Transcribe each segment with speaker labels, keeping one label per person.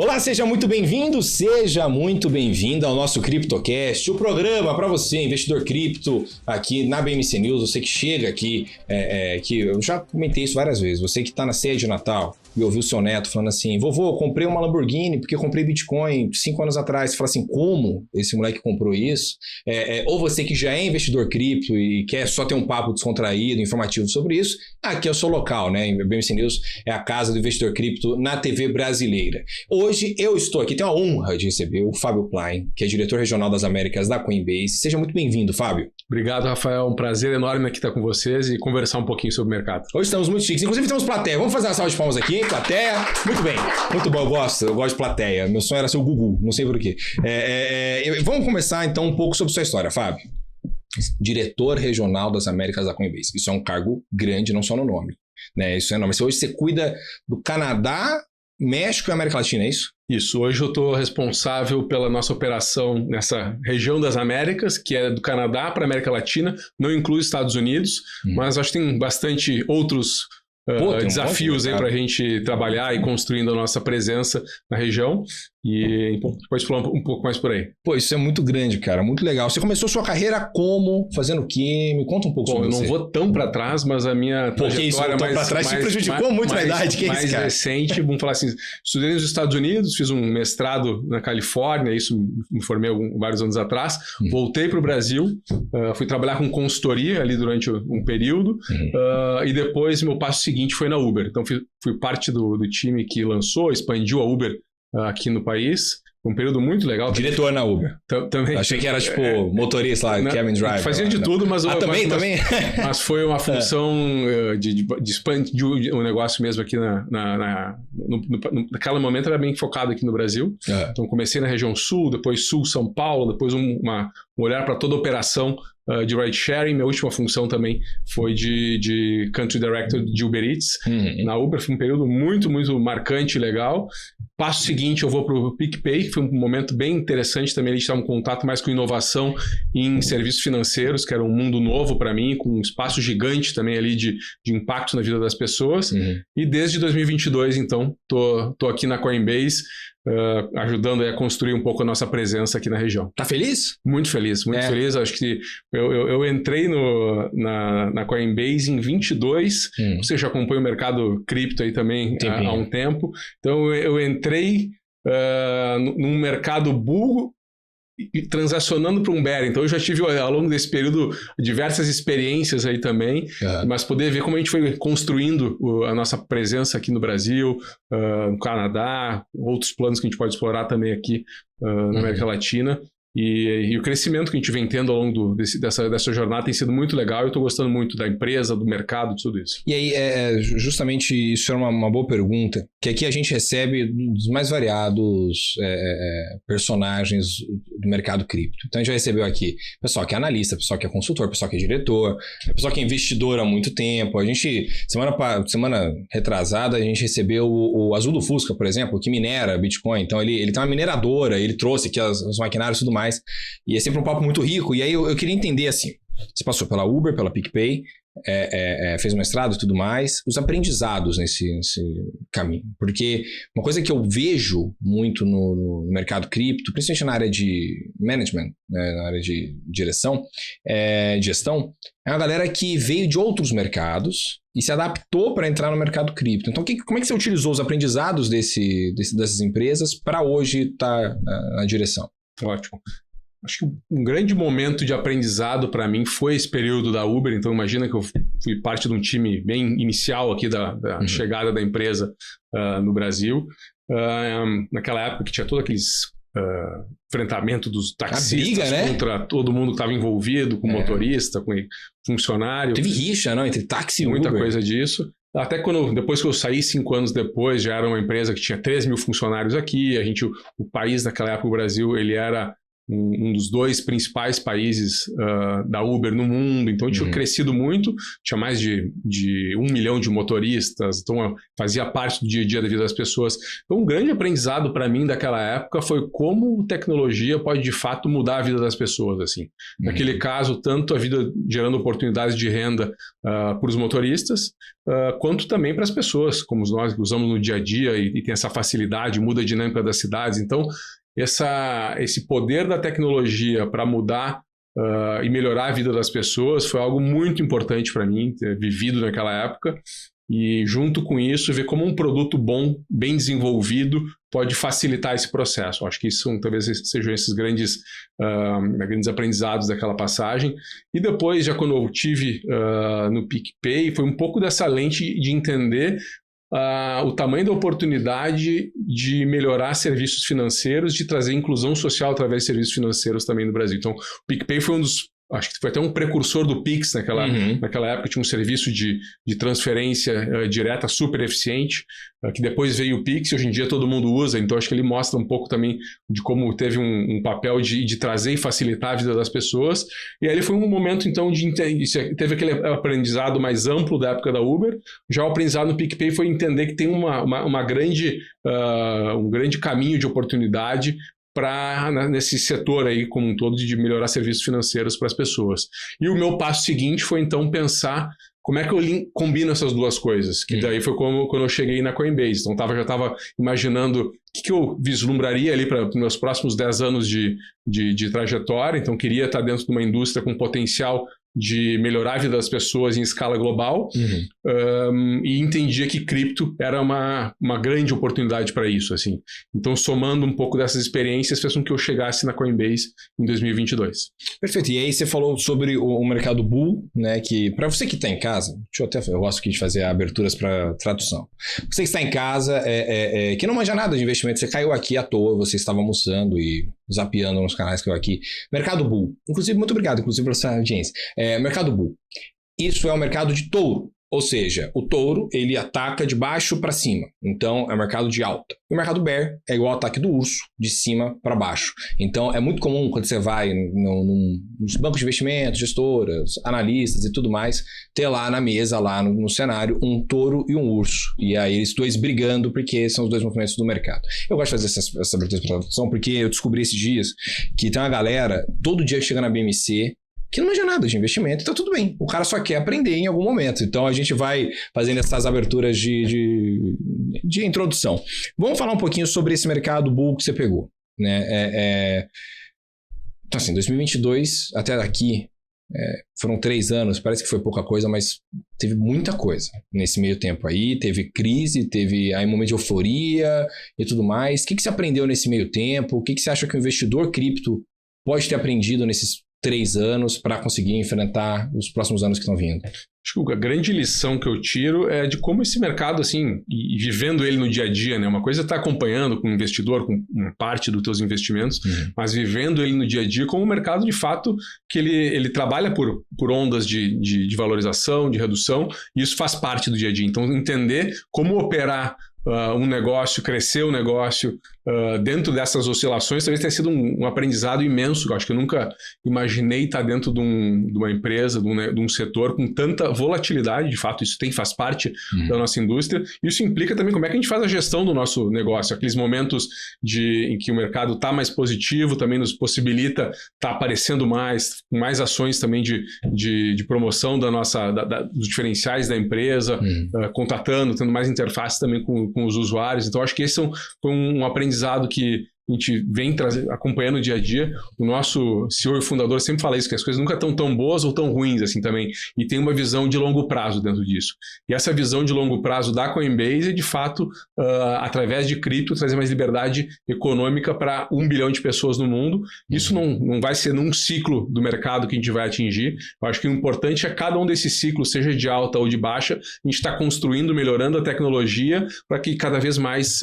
Speaker 1: Olá, seja muito bem-vindo, seja muito bem-vinda ao nosso CryptoCast, o programa para você, investidor cripto, aqui na BMC News. Você que chega aqui, que eu já comentei isso várias vezes, você que está na ceia de Natal e ouviu seu neto falando assim: vovô, eu comprei uma Lamborghini porque eu comprei Bitcoin 5 anos atrás. Você fala assim: como esse moleque comprou isso? Ou você que já é investidor cripto e quer só ter um papo descontraído, informativo sobre isso, aqui é o seu local, né? A BMC News é a casa do investidor cripto na TV brasileira. Hoje eu estou aqui, tenho a honra de receber o Fábio Klein, que é diretor regional das Américas da Coinbase. Seja muito bem-vindo, Fábio.
Speaker 2: Obrigado, Rafael. Um prazer enorme aqui estar com vocês e conversar um pouquinho sobre o mercado.
Speaker 1: Hoje estamos muito chiques. Inclusive temos plateia. Vamos fazer uma salva de palmas aqui. Plateia. Muito bem. Muito bom. Eu gosto de plateia. Meu sonho era ser o Gugu. Não sei por quê. Vamos começar então um pouco sobre sua história, Fábio. Diretor regional das Américas da Coinbase. Isso é um cargo grande, não só no nome, né? Isso é enorme. Hoje você cuida do Canadá, México e América Latina, é isso?
Speaker 2: Isso. Hoje eu estou responsável pela nossa operação nessa região das Américas, que é do Canadá para a América Latina. Não inclui Estados Unidos, mas acho que tem bastante outros desafios aí para a gente trabalhar e construindo a nossa presença na região. E pode falar um pouco mais por aí.
Speaker 1: Pô, isso é muito grande, cara. Muito legal. Você começou sua carreira como? Fazendo o quê? Me conta um pouco sobre você.
Speaker 2: Eu não vou tão para trás, mas a minha trajetória
Speaker 1: para trás te prejudicou muito na idade. Que é isso, cara?
Speaker 2: Recente, vamos falar assim, estudei nos Estados Unidos, fiz um mestrado na Califórnia, isso me formei vários anos atrás, voltei para o Brasil, fui trabalhar com consultoria ali durante um período, e depois meu passo seguinte foi na Uber. Então fui parte do time que lançou, expandiu a Uber aqui no país. Foi um período muito legal.
Speaker 1: Diretor na Uber.
Speaker 2: Também.
Speaker 1: Achei que era tipo motorista lá, Cabin Driver.
Speaker 2: Fazia de tudo, mas...
Speaker 1: também?
Speaker 2: Mas foi uma função de expandir o negócio mesmo aqui naquele momento era bem focado aqui no Brasil. Então comecei na região sul, depois sul, São Paulo, depois um olhar para toda a operação de ride sharing. Minha última função também foi de Country Director de Uber Eats. Na Uber foi um período muito, muito marcante e legal. Passo seguinte, eu vou para o PicPay, que foi um momento bem interessante também. A gente estava em contato mais com inovação em serviços financeiros, que era um mundo novo para mim, com um espaço gigante também ali de impacto na vida das pessoas. E desde 2022, então, tô aqui na Coinbase, ajudando a construir um pouco a nossa presença aqui na região.
Speaker 1: Tá feliz?
Speaker 2: Muito feliz, muito feliz. Acho que eu entrei na Coinbase em 22, você já acompanha o mercado cripto aí também há um tempo. Então eu entrei num mercado bull e transacionando para um bear. Então eu já tive ao longo desse período diversas experiências aí também, mas poder ver como a gente foi construindo a nossa presença aqui no Brasil, no Canadá, outros planos que a gente pode explorar também aqui na América Latina. E o crescimento que a gente vem tendo ao longo dessa jornada tem sido muito legal. Eu estou gostando muito da empresa, do mercado, de tudo isso.
Speaker 1: E aí, justamente isso é uma boa pergunta, que aqui a gente recebe dos mais variados personagens do mercado cripto. Então a gente já recebeu aqui pessoal que é analista, pessoal que é consultor, pessoal que é diretor, pessoal que é investidor há muito tempo. A gente, semana retrasada, a gente recebeu o Azul do Fusca, por exemplo, que minera Bitcoin. Então ele tem uma mineradora, ele trouxe aqui os maquinários e tudo mais. E é sempre um papo muito rico. E aí eu queria entender assim, você passou pela Uber, pela PicPay, fez um mestrado e tudo mais, os aprendizados nesse caminho. Porque uma coisa que eu vejo muito no mercado cripto, principalmente na área de management, né, na área de direção, gestão, é uma galera que veio de outros mercados e se adaptou para entrar no mercado cripto. Então, como é que você utilizou os aprendizados dessas empresas para hoje estar na direção?
Speaker 2: Ótimo. Acho que um grande momento de aprendizado para mim foi esse período da Uber. Então, imagina que eu fui parte de um time bem inicial aqui da chegada da empresa no Brasil. Naquela época que tinha todo aqueles enfrentamento dos taxistas contra todo mundo que estava envolvido, com motorista, com funcionário.
Speaker 1: Teve rixa, não? Entre táxi e Uber.
Speaker 2: Muita coisa disso. Até depois que eu saí, 5 anos depois, já era uma empresa que tinha 3 mil funcionários aqui. O país naquela época, o Brasil, ele era um dos 2 principais países da Uber no mundo, então tinha crescido muito, tinha mais de 1 milhão de motoristas, então fazia parte do dia a dia da vida das pessoas. Então um grande aprendizado para mim daquela época foi como tecnologia pode de fato mudar a vida das pessoas, assim. Naquele caso, tanto a vida gerando oportunidades de renda para os motoristas, quanto também para as pessoas, como nós que usamos no dia a dia e tem essa facilidade, muda a dinâmica das cidades. Então esse poder da tecnologia para mudar e melhorar a vida das pessoas foi algo muito importante para mim, ter vivido naquela época, e junto com isso ver como um produto bom, bem desenvolvido, pode facilitar esse processo. Acho que isso talvez sejam esses grandes aprendizados daquela passagem. E depois, já quando eu tive no PicPay, foi um pouco dessa lente de entender o tamanho da oportunidade de melhorar serviços financeiros, de trazer inclusão social através de serviços financeiros também no Brasil. Então, o PicPay foi acho que foi até um precursor do Pix naquela época, tinha um serviço de transferência direta super eficiente, que depois veio o Pix, hoje em dia todo mundo usa, então acho que ele mostra um pouco também de como teve um papel de trazer e facilitar a vida das pessoas. E aí foi um momento então teve aquele aprendizado mais amplo da época da Uber, já o aprendizado no PicPay foi entender que tem um grande caminho de oportunidade nesse setor aí como um todo de melhorar serviços financeiros para as pessoas. E o meu passo seguinte foi então pensar como é que eu combino essas duas coisas, que daí foi quando eu cheguei na Coinbase. Então já estava imaginando o que eu vislumbraria ali para os meus próximos 10 anos de trajetória. Então queria estar dentro de uma indústria com potencial de melhorar a vida das pessoas em escala global, e entendia que cripto era uma grande oportunidade para isso, assim. Então, somando um pouco dessas experiências, fez com que eu chegasse na Coinbase em 2022.
Speaker 1: Perfeito. E aí você falou sobre o mercado bull, né? Que para você que está em casa, eu gosto aqui de fazer aberturas para tradução. Você que está em casa, que não manja nada de investimento, você caiu aqui à toa, você estava almoçando e zapeando nos canais que eu aqui. Mercado bull. Inclusive, muito obrigado, pela sua audiência. Mercado bull. Isso é um mercado de touro. Ou seja, o touro, ele ataca de baixo para cima. Então, é um mercado de alta. E o mercado bear é igual ao ataque do urso, de cima para baixo. Então, é muito comum quando você vai nos bancos de investimentos, gestoras, analistas e tudo mais, ter lá na mesa, lá no cenário, um touro e um urso. E aí, eles dois brigando, porque são os dois movimentos do mercado. Eu gosto de fazer essa abertura de tradução, porque eu descobri esses dias que tem uma galera, todo dia que chega na BMC, que não manja nada de investimento, então tudo bem. O cara só quer aprender em algum momento. Então a gente vai fazendo essas aberturas de introdução. Vamos falar um pouquinho sobre esse mercado bull que você pegou, né? Então assim, 2022 até aqui, foram 3 anos, parece que foi pouca coisa, mas teve muita coisa nesse meio tempo aí. Teve crise, teve aí um momento de euforia e tudo mais. O que você aprendeu nesse meio tempo? O que você acha que o investidor cripto pode ter aprendido nesses 3 anos para conseguir enfrentar os próximos anos que estão vindo?
Speaker 2: Acho que a grande lição que eu tiro é de como esse mercado, assim, e vivendo ele no dia a dia, né? Uma coisa é estar acompanhando com o investidor, com uma parte dos teus investimentos, mas vivendo ele no dia a dia como um mercado, de fato, que ele trabalha por ondas de valorização, de redução, e isso faz parte do dia a dia. Então, entender como operar um negócio, crescer o negócio dentro dessas oscilações, talvez tenha sido um aprendizado imenso. Eu acho que eu nunca imaginei estar dentro de uma empresa, de um setor com tanta volatilidade. De fato, isso faz parte da nossa indústria. Isso implica também como é que a gente faz a gestão do nosso negócio. Aqueles momentos em que o mercado está mais positivo, também nos possibilita estar aparecendo mais, com mais ações também de promoção dos diferenciais da empresa, contatando, tendo mais interface também com os usuários. Então, acho que esse foi um aprendizado que a gente vem acompanhando o dia a dia. O nosso CEO e fundador sempre fala isso, que as coisas nunca estão tão boas ou tão ruins assim também. E tem uma visão de longo prazo dentro disso. E essa visão de longo prazo da Coinbase é, de fato, através de cripto, trazer mais liberdade econômica para 1 bilhão de pessoas no mundo. Isso não vai ser num ciclo do mercado que a gente vai atingir. Eu acho que o importante é cada um desses ciclos, seja de alta ou de baixa, a gente está construindo, melhorando a tecnologia para que cada vez mais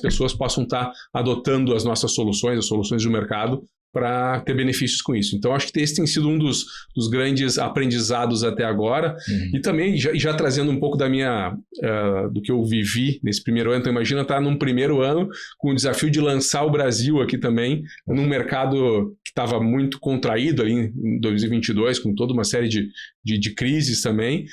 Speaker 2: pessoas possam estar adotando as nossas soluções, as soluções do mercado, para ter benefícios com isso. Então, acho que esse tem sido um dos grandes aprendizados até agora. E também, já trazendo um pouco do que eu vivi nesse primeiro ano. Então, imagina estar num primeiro ano com o desafio de lançar o Brasil aqui também, num mercado que estava muito contraído ali em 2022, com toda uma série de crises também.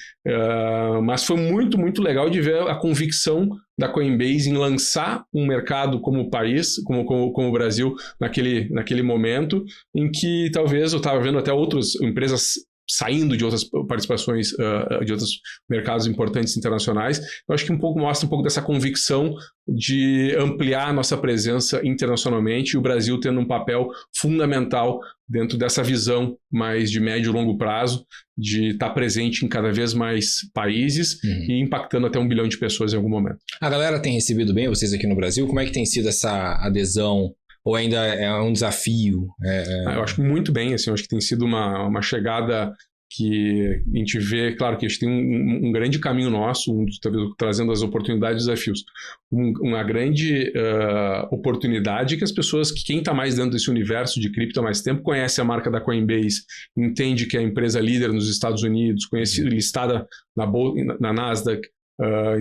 Speaker 2: Mas foi muito, muito legal de ver a convicção da Coinbase em lançar um mercado como o país, como o Brasil, naquele momento em que talvez eu estava vendo até outras empresas saindo de outras participações, de outros mercados importantes internacionais. Eu acho que mostra um pouco dessa convicção de ampliar a nossa presença internacionalmente e o Brasil tendo um papel fundamental dentro dessa visão mais de médio e longo prazo, de estar presente em cada vez mais países e impactando até 1 bilhão de pessoas em algum momento.
Speaker 1: A galera tem recebido bem vocês aqui no Brasil? Como é que tem sido essa adesão? Ou ainda é um desafio?
Speaker 2: Eu acho que muito bem, assim, eu acho que tem sido uma chegada que a gente vê, claro que a gente tem um grande caminho nosso, talvez trazendo as oportunidades e desafios, uma grande oportunidade que as pessoas, quem está mais dentro desse universo de cripto há mais tempo, conhece a marca da Coinbase, entende que é a empresa líder nos Estados Unidos, listada na Nasdaq,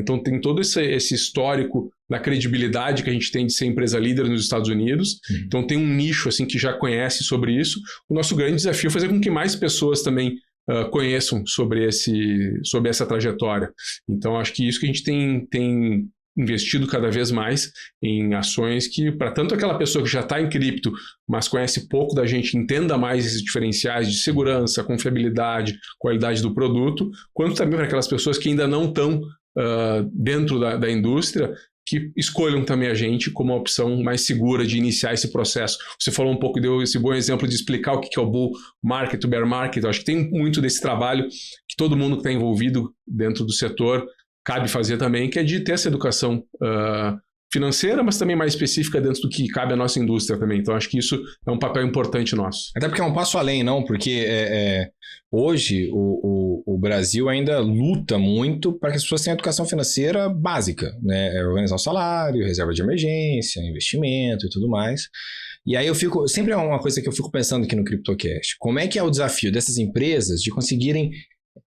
Speaker 2: então tem todo esse histórico da credibilidade que a gente tem de ser empresa líder nos Estados Unidos. Então tem um nicho assim, que já conhece sobre isso. O nosso grande desafio é fazer com que mais pessoas também conheçam sobre essa trajetória. Então acho que isso que a gente tem investido cada vez mais em ações que, para tanto aquela pessoa que já está em cripto, mas conhece pouco da gente, entenda mais esses diferenciais de segurança, confiabilidade, qualidade do produto, quanto também para aquelas pessoas que ainda não estão dentro da indústria, que escolham também a gente como a opção mais segura de iniciar esse processo. Você falou um pouco, deu esse bom exemplo de explicar o que é o bull market, o bear market. Eu acho que tem muito desse trabalho que todo mundo que está envolvido dentro do setor cabe fazer também, que é de ter essa educação financeira, mas também mais específica dentro do que cabe à nossa indústria também. Então, acho que isso é um papel importante nosso.
Speaker 1: Até porque é um passo além, não? Porque hoje o Brasil ainda luta muito para que as pessoas tenham educação financeira básica, né? Organizar o salário, reserva de emergência, investimento e tudo mais. E aí sempre é uma coisa que eu fico pensando aqui no CryptoCast. Como é que é o desafio dessas empresas de conseguirem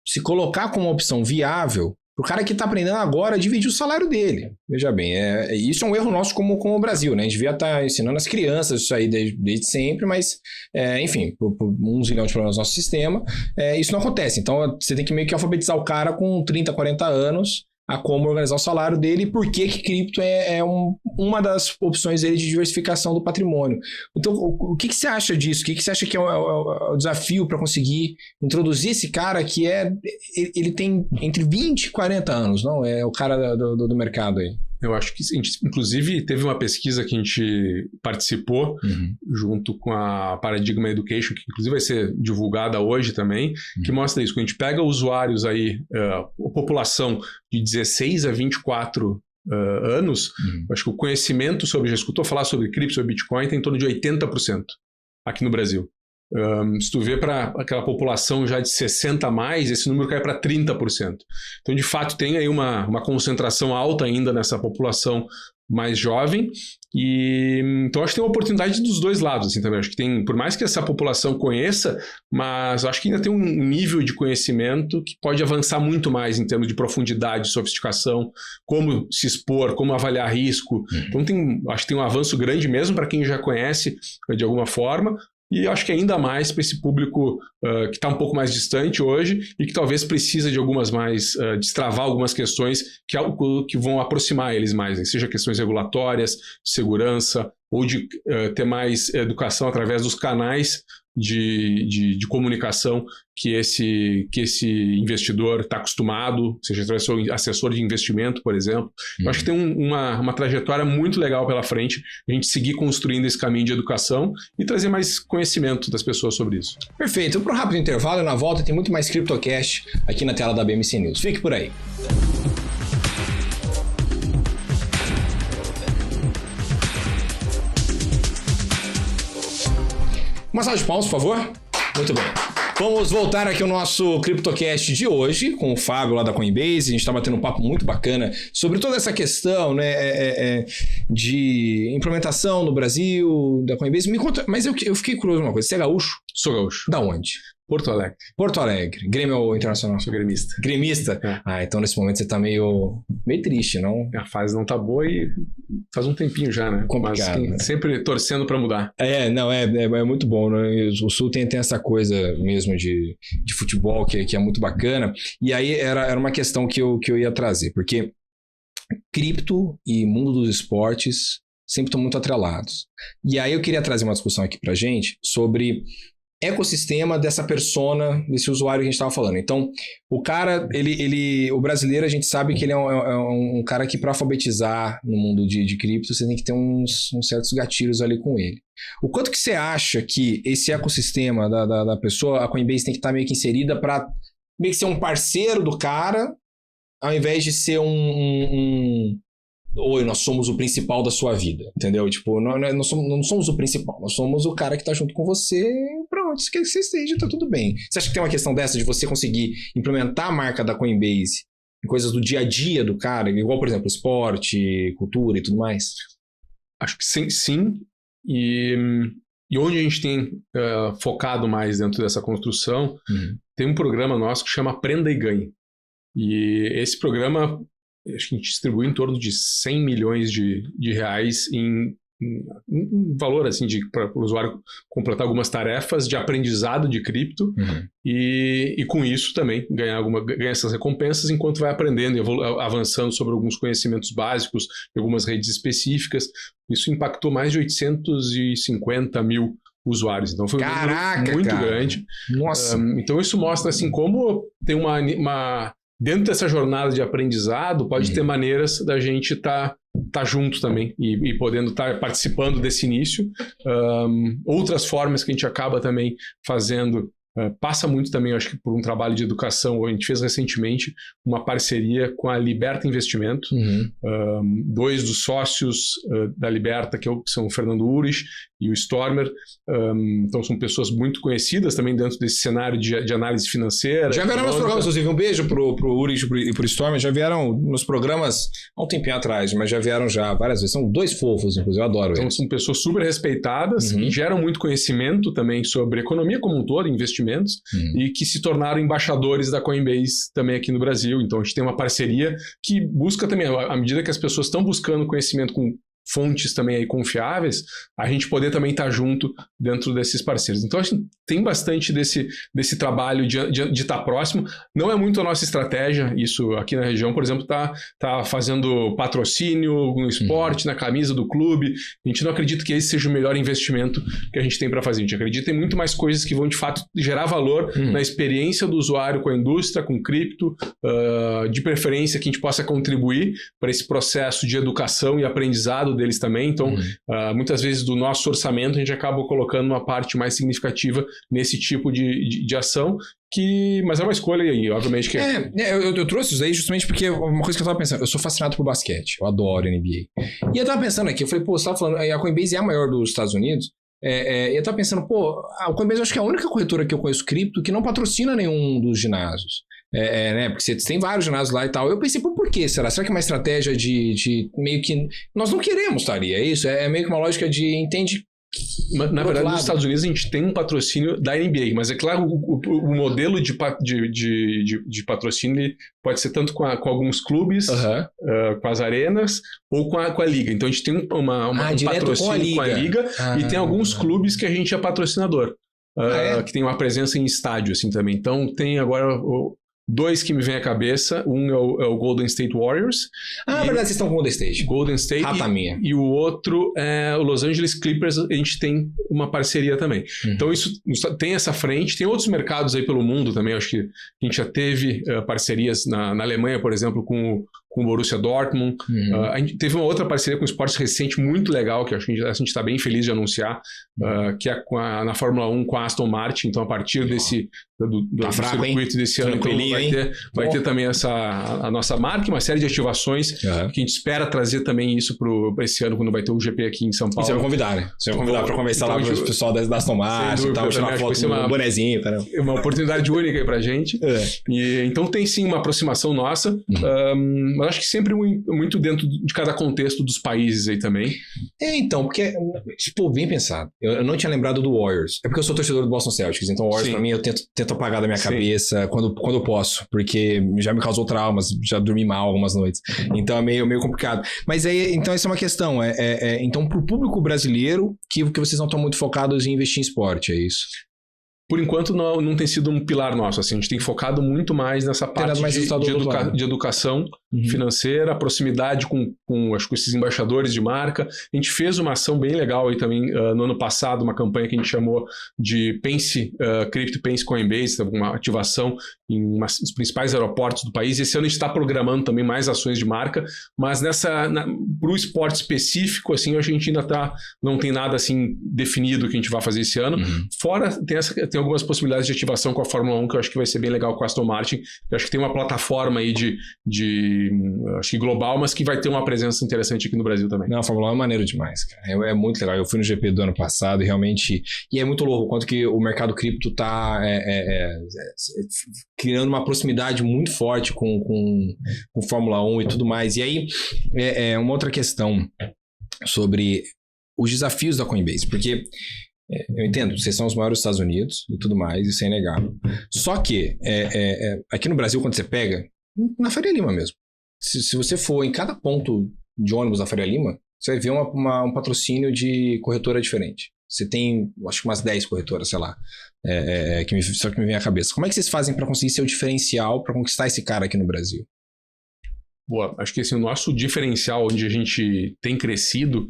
Speaker 1: se colocar como uma opção viável para o cara que está aprendendo agora a dividir o salário dele? Veja bem, isso é um erro nosso como o Brasil, né? A gente devia estar ensinando as crianças isso aí desde sempre, mas, enfim, por 1 zilhão de problemas no nosso sistema, isso não acontece. Então, você tem que meio que alfabetizar o cara com 30, 40 anos a como organizar o salário dele e por que cripto uma das opções dele de diversificação do patrimônio. Então, o que você acha disso? O que você acha que é o desafio para conseguir introduzir esse cara que ele tem entre 20 e 40 anos, não? É o cara do mercado aí.
Speaker 2: Eu acho que a gente, inclusive, teve uma pesquisa que a gente participou junto com a Paradigma Education, que inclusive vai ser divulgada hoje também, que mostra isso. Quando a gente pega usuários aí, a população de 16 a 24 anos, acho que o conhecimento sobre, já escutou falar sobre cripto, sobre Bitcoin, tem em torno de 80% aqui no Brasil. Se tu vê para aquela população já de 60 a mais, esse número cai para 30%. Então, de fato, tem aí uma concentração alta ainda nessa população mais jovem. Então, acho que tem uma oportunidade dos dois lados, assim, também. Acho que tem, por mais que essa população conheça, mas acho que ainda tem um nível de conhecimento que pode avançar muito mais em termos de profundidade, sofisticação, como se expor, como avaliar risco. Então, acho que tem um avanço grande mesmo para quem já conhece de alguma forma. E acho que ainda mais para esse público que está um pouco mais distante hoje e que talvez precisa de destravar algumas questões que vão aproximar eles mais, né? Seja questões regulatórias, segurança, ou de ter mais educação através dos canais de comunicação que esse investidor está acostumado, seja através do seu assessor de investimento, por exemplo. Eu acho que tem uma trajetória muito legal pela frente, a gente seguir construindo esse caminho de educação e trazer mais conhecimento das pessoas sobre isso.
Speaker 1: Perfeito. Para um rápido intervalo e na volta tem muito mais CryptoCast aqui na tela da BMC News. Fique por aí. Uma salva de palmas, por favor. Muito bem. Vamos voltar aqui ao nosso CryptoCast de hoje, com o Fábio lá da Coinbase. A gente está batendo um papo muito bacana sobre toda essa questão, né, de implementação no Brasil, da Coinbase. Me conta, mas eu fiquei curioso uma coisa. Você é gaúcho?
Speaker 2: Sou gaúcho.
Speaker 1: Da onde?
Speaker 2: Porto Alegre.
Speaker 1: Porto Alegre. Grêmio ou Internacional?
Speaker 2: Sou gremista.
Speaker 1: Gremista?
Speaker 2: É.
Speaker 1: Então nesse momento você tá meio triste, não?
Speaker 2: A fase não tá boa e faz um tempinho já, né?
Speaker 1: Complicado.
Speaker 2: Mas
Speaker 1: né?
Speaker 2: sempre torcendo para mudar.
Speaker 1: É muito bom, né? O Sul tem essa coisa mesmo de futebol que é muito bacana. E aí era uma questão que eu ia trazer, porque cripto e mundo dos esportes sempre estão muito atrelados. E aí eu queria trazer uma discussão aqui pra gente sobre ecossistema dessa persona, desse usuário que a gente estava falando. Então, o cara, o brasileiro, a gente sabe que ele é um cara que para alfabetizar no mundo de cripto, você tem que ter uns certos gatilhos ali com ele. O quanto que você acha que esse ecossistema da pessoa, a Coinbase tem que estar meio que inserida para meio que ser um parceiro do cara, ao invés de ser Oi, nós somos o principal da sua vida, entendeu? Tipo, não somos o principal, nós somos o cara que tá junto com você, pra onde você esteja, tá tudo bem. Você acha que tem uma questão dessa de você conseguir implementar a marca da Coinbase em coisas do dia a dia do cara, igual, por exemplo, esporte, cultura e tudo mais?
Speaker 2: Acho que sim. E onde a gente tem focado mais dentro dessa construção, tem um programa nosso que chama Aprenda e Ganhe. E esse programa, acho que a gente distribui em torno de 100 milhões de reais em valor assim para o usuário completar algumas tarefas de aprendizado de cripto e com isso também ganhar essas recompensas enquanto vai aprendendo e avançando sobre alguns conhecimentos básicos de algumas redes específicas. Isso impactou mais de 850 mil usuários, então foi um número muito grande.
Speaker 1: Nossa.
Speaker 2: Então isso mostra assim como tem uma dentro dessa jornada de aprendizado, pode ter maneiras da gente tá junto também e podendo estar participando desse início. Outras formas que a gente acaba também fazendo, passa muito também, acho que por um trabalho de educação. A gente fez recentemente uma parceria com a Liberta Investimento. Dois dos sócios da Liberta, que são o Fernando Urich e o Stormer, então são pessoas muito conhecidas também dentro desse cenário de análise financeira.
Speaker 1: Já vieram nos programas, inclusive, um beijo pro Urich e pro Stormer, já vieram nos programas há um tempinho atrás, mas já vieram já várias vezes, são dois fofos, inclusive, eu adoro
Speaker 2: então,
Speaker 1: eles.
Speaker 2: São pessoas super respeitadas e geram muito conhecimento também sobre economia como um todo, investimentos, e que se tornaram embaixadores da Coinbase também aqui no Brasil. Então a gente tem uma parceria que busca também, à medida que as pessoas estão buscando conhecimento com fontes também aí confiáveis, a gente poder também estar junto dentro desses parceiros. Então a gente tem bastante desse trabalho de estar próximo. Não é muito a nossa estratégia, isso aqui na região, por exemplo, tá fazendo patrocínio no esporte, na camisa do clube. A gente não acredita que esse seja o melhor investimento que a gente tem para fazer. A gente acredita em muito mais coisas que vão de fato gerar valor na experiência do usuário com a indústria, com cripto, de preferência que a gente possa contribuir para esse processo de educação e aprendizado deles também. Então, muitas vezes do nosso orçamento a gente acaba colocando uma parte mais significativa nesse tipo de ação, mas é uma escolha aí, obviamente que...
Speaker 1: Eu trouxe isso aí justamente porque uma coisa que eu tava pensando, eu sou fascinado por basquete, eu adoro NBA. E eu tava pensando aqui, eu falei, você tava falando, a Coinbase é a maior dos Estados Unidos, e eu tava pensando, a Coinbase eu acho que é a única corretora que eu conheço cripto que não patrocina nenhum dos ginásios. Né? Porque você tem vários ginásios lá e tal. Eu pensei, por que será? Será que é uma estratégia de meio que... Nós não queremos, estaria, é isso? É meio que uma lógica de entende...
Speaker 2: Na verdade, nos Estados Unidos a gente tem um patrocínio da NBA, mas é claro, o modelo de patrocínio pode ser tanto com alguns clubes, com as arenas, ou com a liga. Então a gente tem um patrocínio com a liga e tem alguns clubes que a gente é patrocinador, que tem uma presença em estádio assim também. Então tem agora... Dois que me vem à cabeça, um é o Golden State Warriors.
Speaker 1: Na verdade, vocês estão com o Golden State.
Speaker 2: Golden State.
Speaker 1: Minha.
Speaker 2: E o outro é o Los Angeles Clippers, a gente tem uma parceria também. Então isso tem essa frente, tem outros mercados aí pelo mundo também, acho que a gente já teve parcerias na Alemanha, por exemplo, com com o Borussia Dortmund. A gente teve uma outra parceria com o esporte recente muito legal, que acho que a gente está bem feliz de anunciar, que é na Fórmula 1 com a Aston Martin. Então, a partir do circuito desse ano, então, vai ter também a nossa marca, uma série de ativações que a gente espera trazer também isso para esse ano, quando vai ter o GP aqui em São Paulo.
Speaker 1: E você vai convidar, né? Você vai convidar para conversar lá com o pessoal da Aston Martin e tal, tirar uma foto do bonezinho.
Speaker 2: É uma oportunidade única aí pra gente. Então tem sim uma aproximação nossa, mas acho que sempre muito dentro de cada contexto dos países aí também.
Speaker 1: Então, porque, tipo, bem pensado. Eu não tinha lembrado do Warriors. É porque eu sou torcedor do Boston Celtics, então o Warriors pra mim eu tento apagar da minha cabeça quando eu posso, porque já me causou traumas, já dormi mal algumas noites. Então é meio complicado. Mas aí, então essa é uma questão. Então, pro público brasileiro, que vocês não estão muito focados em investir em esporte, é isso?
Speaker 2: Por enquanto não tem sido um pilar nosso, assim, a gente tem focado muito mais nessa parte de educação financeira, proximidade com esses embaixadores de marca. A gente fez uma ação bem legal aí também no ano passado, uma campanha que a gente chamou de Pense Crypto, Pense Coinbase, uma ativação nos principais aeroportos do país. Esse ano a gente está programando também mais ações de marca, mas para o esporte específico, assim, a gente ainda não tem nada assim definido que a gente vai fazer esse ano. Fora, tem algumas possibilidades de ativação com a Fórmula 1, que eu acho que vai ser bem legal com a Aston Martin. Eu acho que tem uma plataforma aí acho que global, mas que vai ter uma presença interessante aqui no Brasil também.
Speaker 1: Não, a Fórmula 1 é maneiro demais, cara. É muito legal. Eu fui no GP do ano passado e realmente... E é muito louco o quanto que o mercado cripto está criando uma proximidade muito forte com Fórmula 1 e tudo mais. E aí, uma outra questão sobre os desafios da Coinbase, porque... Eu entendo, vocês são os maiores dos Estados Unidos e tudo mais, isso é inegável. Só que, aqui no Brasil, quando você pega, na Faria Lima mesmo, se você for em cada ponto de ônibus da Faria Lima, você vai ver um patrocínio de corretora diferente. Você tem, acho que umas 10 corretoras, sei lá, só que me vem à cabeça. Como é que vocês fazem para conseguir ser o diferencial para conquistar esse cara aqui no Brasil?
Speaker 2: Boa, acho que assim, o nosso diferencial onde a gente tem crescido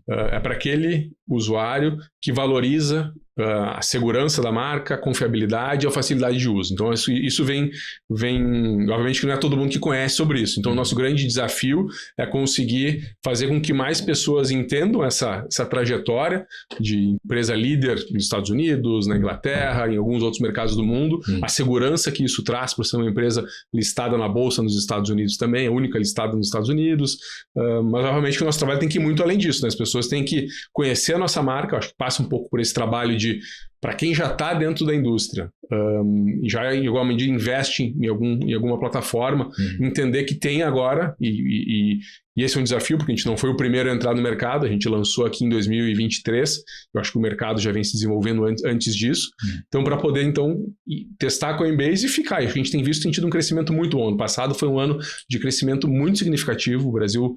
Speaker 2: é para aquele usuário que valoriza a segurança da marca, a confiabilidade e a facilidade de uso. Então isso vem, obviamente que não é todo mundo que conhece sobre isso. Então o nosso grande desafio é conseguir fazer com que mais pessoas entendam essa trajetória de empresa líder nos Estados Unidos, na Inglaterra, em alguns outros mercados do mundo, a segurança que isso traz por ser uma empresa listada na Bolsa nos Estados Unidos também, a única listada nos Estados Unidos, mas obviamente que o nosso trabalho tem que ir muito além disso, né? As pessoas têm que conhecer a nossa marca, acho que passa um pouco por esse trabalho para quem já está dentro da indústria, já em alguma medida investe em alguma plataforma, entender que tem agora, e esse é um desafio, porque a gente não foi o primeiro a entrar no mercado, a gente lançou aqui em 2023, eu acho que o mercado já vem se desenvolvendo antes disso, então para poder então testar a Coinbase e ficar, a gente tem tido um crescimento muito bom. Ano passado foi um ano de crescimento muito significativo, o Brasil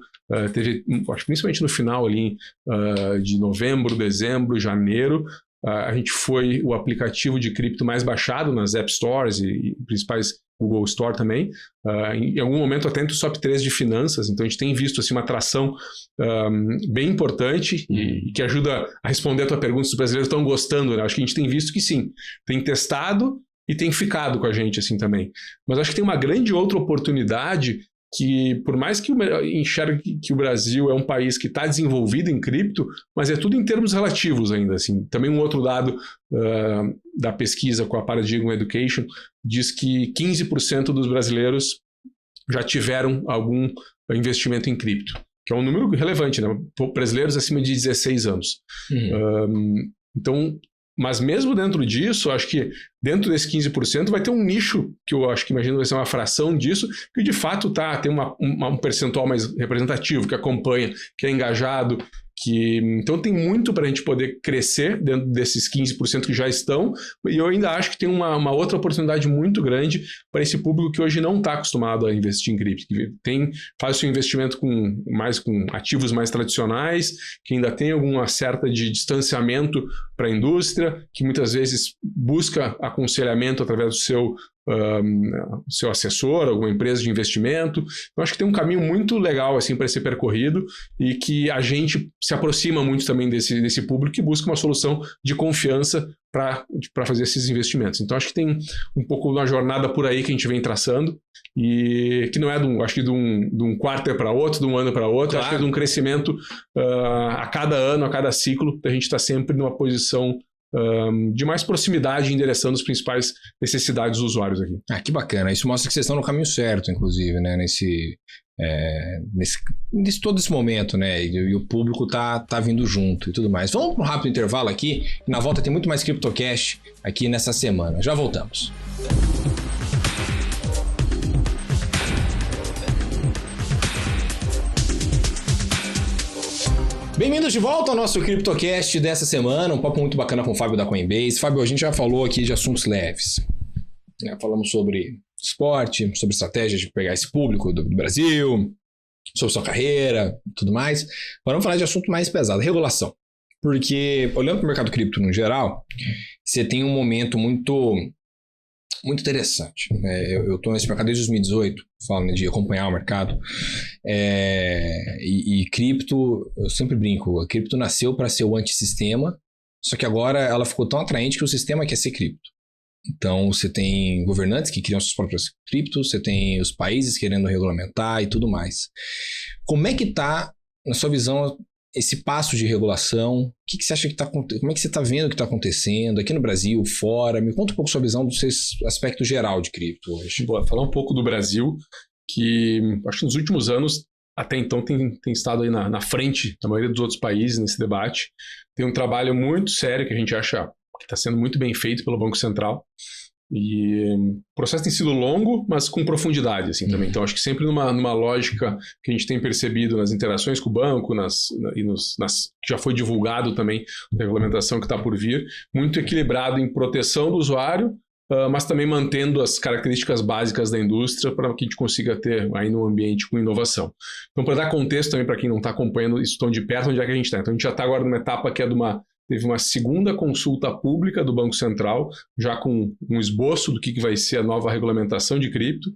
Speaker 2: teve, acho que principalmente no final ali de novembro, dezembro, janeiro, a gente foi o aplicativo de cripto mais baixado nas App Stores e principais Google Store também, em algum momento até entre os top 3 de finanças, então a gente tem visto assim, uma atração bem importante e que ajuda a responder a tua pergunta se os brasileiros estão gostando, né? Acho que a gente tem visto que sim, tem testado e tem ficado com a gente assim também, mas acho que tem uma grande outra oportunidade que, por mais que enxergue que o Brasil é um país que está desenvolvido em cripto, mas é tudo em termos relativos ainda. Assim. Também um outro dado da pesquisa com a Paradigm Education diz que 15% dos brasileiros já tiveram algum investimento em cripto, que é um número relevante, né? Brasileiros acima de 16 anos. Então, mas mesmo dentro disso, acho que dentro desse 15% vai ter um nicho, que eu acho que imagino vai ser uma fração disso, que de fato tem um percentual mais representativo, que acompanha, que é engajado, então tem muito para a gente poder crescer dentro desses 15% que já estão, e eu ainda acho que tem uma outra oportunidade muito grande para esse público que hoje não está acostumado a investir em cripto, que faz seu investimento com ativos mais tradicionais, que ainda tem alguma certa de distanciamento para a indústria, que muitas vezes busca aconselhamento através do seu seu assessor, alguma empresa de investimento. Eu acho que tem um caminho muito legal assim, para ser percorrido e que a gente se aproxima muito também desse público e busca uma solução de confiança para fazer esses investimentos. Então, acho que tem um pouco uma jornada por aí que a gente vem traçando e que não é de um quarter para outro, de um ano para outro, claro. Acho que é de um crescimento a cada ano, a cada ciclo, a gente está sempre numa posição de mais proximidade, endereçando as principais necessidades dos usuários aqui.
Speaker 1: Que bacana. Isso mostra que vocês estão no caminho certo, inclusive, né? Nesse todo esse momento, né? E o público tá vindo junto e tudo mais. Vamos para um rápido intervalo aqui. E na volta tem muito mais CryptoCast aqui nessa semana. Já voltamos. Bem-vindos de volta ao nosso CryptoCast dessa semana, um papo muito bacana com o Fábio da Coinbase. Fábio, a gente já falou aqui de assuntos leves. Falamos sobre esporte, sobre estratégia de pegar esse público do Brasil, sobre sua carreira e tudo mais. Agora vamos falar de assunto mais pesado, regulação. Porque, olhando para o mercado cripto no geral, você tem um momento muito interessante. Eu estou nesse mercado desde 2018, falando de acompanhar o mercado. E cripto, eu sempre brinco, a cripto nasceu para ser o antissistema, só que agora ela ficou tão atraente que o sistema quer ser cripto. Então, você tem governantes que criam suas próprias criptos, você tem os países querendo regulamentar e tudo mais. Como é que está, na sua visão, esse passo de regulação? O que você acha que está acontecendo? Como é que você está vendo o que está acontecendo aqui no Brasil, fora? Me conta um pouco a sua visão do seu aspecto geral de cripto hoje.
Speaker 2: Boa, falar um pouco do Brasil, que acho que nos últimos anos, até então, tem estado aí na frente da maioria dos outros países nesse debate. Tem um trabalho muito sério que a gente acha que está sendo muito bem feito pelo Banco Central. E o processo tem sido longo, mas com profundidade assim, também. Então, acho que sempre numa lógica que a gente tem percebido nas interações com o banco, que já foi divulgado também, a regulamentação que está por vir, muito equilibrado em proteção do usuário, mas também mantendo as características básicas da indústria para que a gente consiga ter aí um ambiente com inovação. Então, para dar contexto também para quem não está acompanhando isso tão de perto, onde é que a gente está? Então, a gente já está agora numa etapa que é teve uma segunda consulta pública do Banco Central, já com um esboço do que vai ser a nova regulamentação de cripto.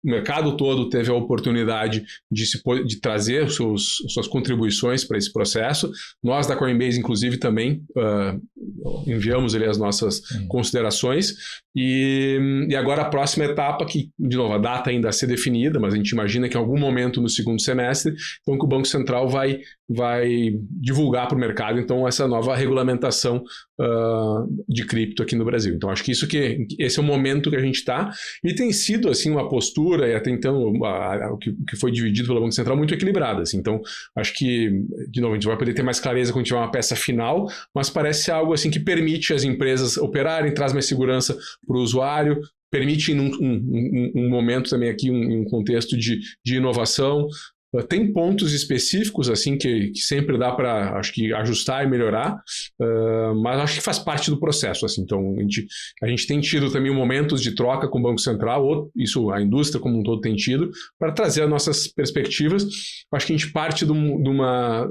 Speaker 2: O mercado todo teve a oportunidade de trazer suas contribuições para esse processo. Nós, da Coinbase, inclusive, também enviamos ali as nossas considerações. E agora a próxima etapa, que, de novo, a data ainda a ser definida, mas a gente imagina que em algum momento no segundo semestre, então que o Banco Central vai divulgar para o mercado, então, essa nova regulamentação de cripto aqui no Brasil. Então, acho que esse é o momento que a gente está, e tem sido, assim, uma postura, e até então, o que foi dividido pelo Banco Central, muito equilibrada, assim. Então, acho que, de novo, a gente vai poder ter mais clareza quando tiver uma peça final, mas parece algo, assim, que permite as empresas operarem, traz mais segurança para o usuário, permite um momento também aqui, um contexto de inovação. Tem pontos específicos assim que sempre dá para, acho que, ajustar e melhorar, mas acho que faz parte do processo. Assim. Então, a gente tem tido também momentos de troca com o Banco Central, isso a indústria como um todo tem tido, para trazer as nossas perspectivas. Acho que a gente parte de uma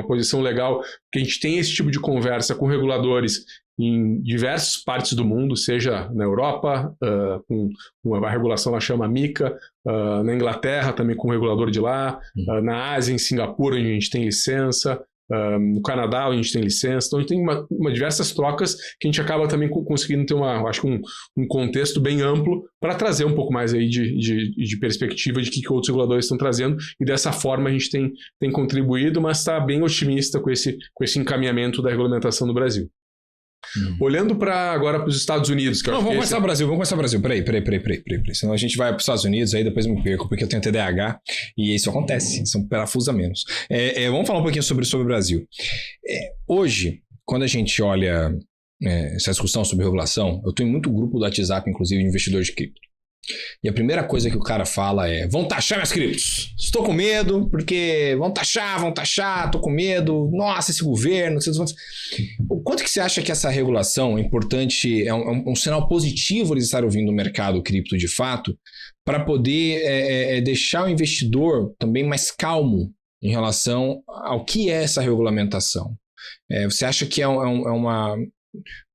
Speaker 2: posição legal, que a gente tem esse tipo de conversa com reguladores em diversas partes do mundo, seja na Europa, com a regulação lá chama MiCA, na Inglaterra também com o regulador de lá, na Ásia, em Singapura, onde a gente tem licença, no Canadá, onde a gente tem licença. Então, a gente tem diversas trocas que a gente acaba também conseguindo ter um contexto bem amplo para trazer um pouco mais aí de perspectiva de que outros reguladores estão trazendo, e dessa forma a gente tem contribuído, mas está bem otimista com esse encaminhamento da regulamentação do Brasil. Olhando agora para os Estados Unidos.
Speaker 1: Vamos começar o Brasil. Peraí. Senão a gente vai para os Estados Unidos, aí depois me perco, porque eu tenho TDAH e isso acontece, são parafusos a menos. Vamos falar um pouquinho sobre o Brasil. Hoje, quando a gente olha essa discussão sobre regulação, eu tenho muito grupo do WhatsApp, inclusive, de investidores de cripto. E a primeira coisa que o cara fala é: vão taxar minhas criptos. Estou com medo, porque vão taxar, estou com medo. Nossa, esse governo... O quanto que você acha que essa regulação é importante, é um sinal positivo eles estarem ouvindo o mercado cripto de fato, para poder deixar o investidor também mais calmo em relação ao que é essa regulamentação? Você acha que é um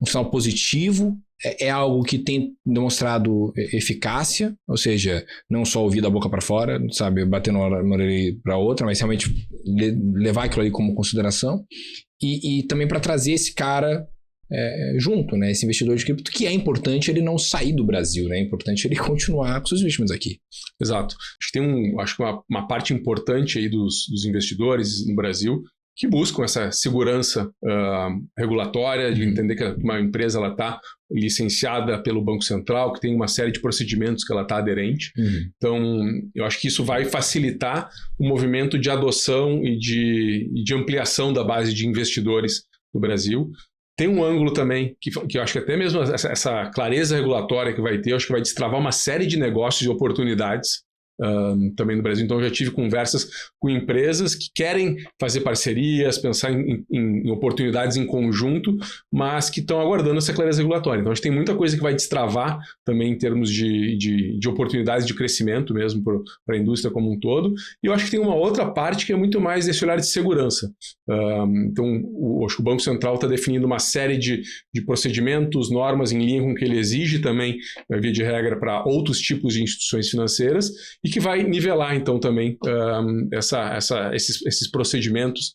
Speaker 1: sinal positivo? é algo que tem demonstrado eficácia, ou seja, não só ouvir da boca para fora, sabe, bater uma orelha para outra, mas realmente levar aquilo ali como consideração e também para trazer esse cara junto, né, esse investidor de cripto, que é importante ele não sair do Brasil, né, é importante ele continuar com seus investimentos aqui.
Speaker 2: Exato. Acho que tem uma parte importante aí dos investidores no Brasil que buscam essa segurança regulatória, de entender que uma empresa está licenciada pelo Banco Central, que tem uma série de procedimentos que ela está aderente. Então, eu acho que isso vai facilitar o movimento de adoção e de ampliação da base de investidores no Brasil. Tem um ângulo também, que eu acho que até mesmo essa clareza regulatória que vai ter, eu acho que vai destravar uma série de negócios e oportunidades também no Brasil. Então, eu já tive conversas com empresas que querem fazer parcerias, pensar em oportunidades em conjunto, mas que estão aguardando essa clareza regulatória. Então, acho que tem muita coisa que vai destravar também em termos de oportunidades de crescimento mesmo para a indústria como um todo. E eu acho que tem uma outra parte que é muito mais esse olhar de segurança. Então, acho que o Banco Central está definindo uma série de procedimentos, normas em linha com o que ele exige também, via de regra, para outros tipos de instituições financeiras, e que vai nivelar, então, também esses procedimentos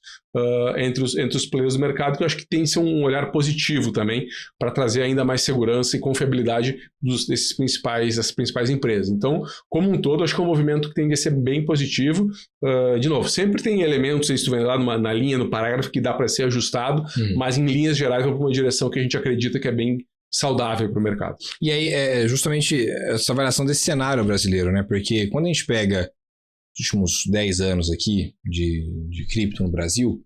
Speaker 2: entre os players do mercado, que eu acho que tem que ser um olhar positivo também para trazer ainda mais segurança e confiabilidade dessas principais empresas. Então, como um todo, acho que é um movimento que tem que ser bem positivo. De novo, sempre tem elementos, isso vem lá na linha, no parágrafo, que dá para ser ajustado, mas em linhas gerais vão para uma direção que a gente acredita que é bem saudável para o mercado.
Speaker 1: E aí é justamente essa avaliação desse cenário brasileiro, né? Porque quando a gente pega os últimos 10 anos aqui de cripto no Brasil,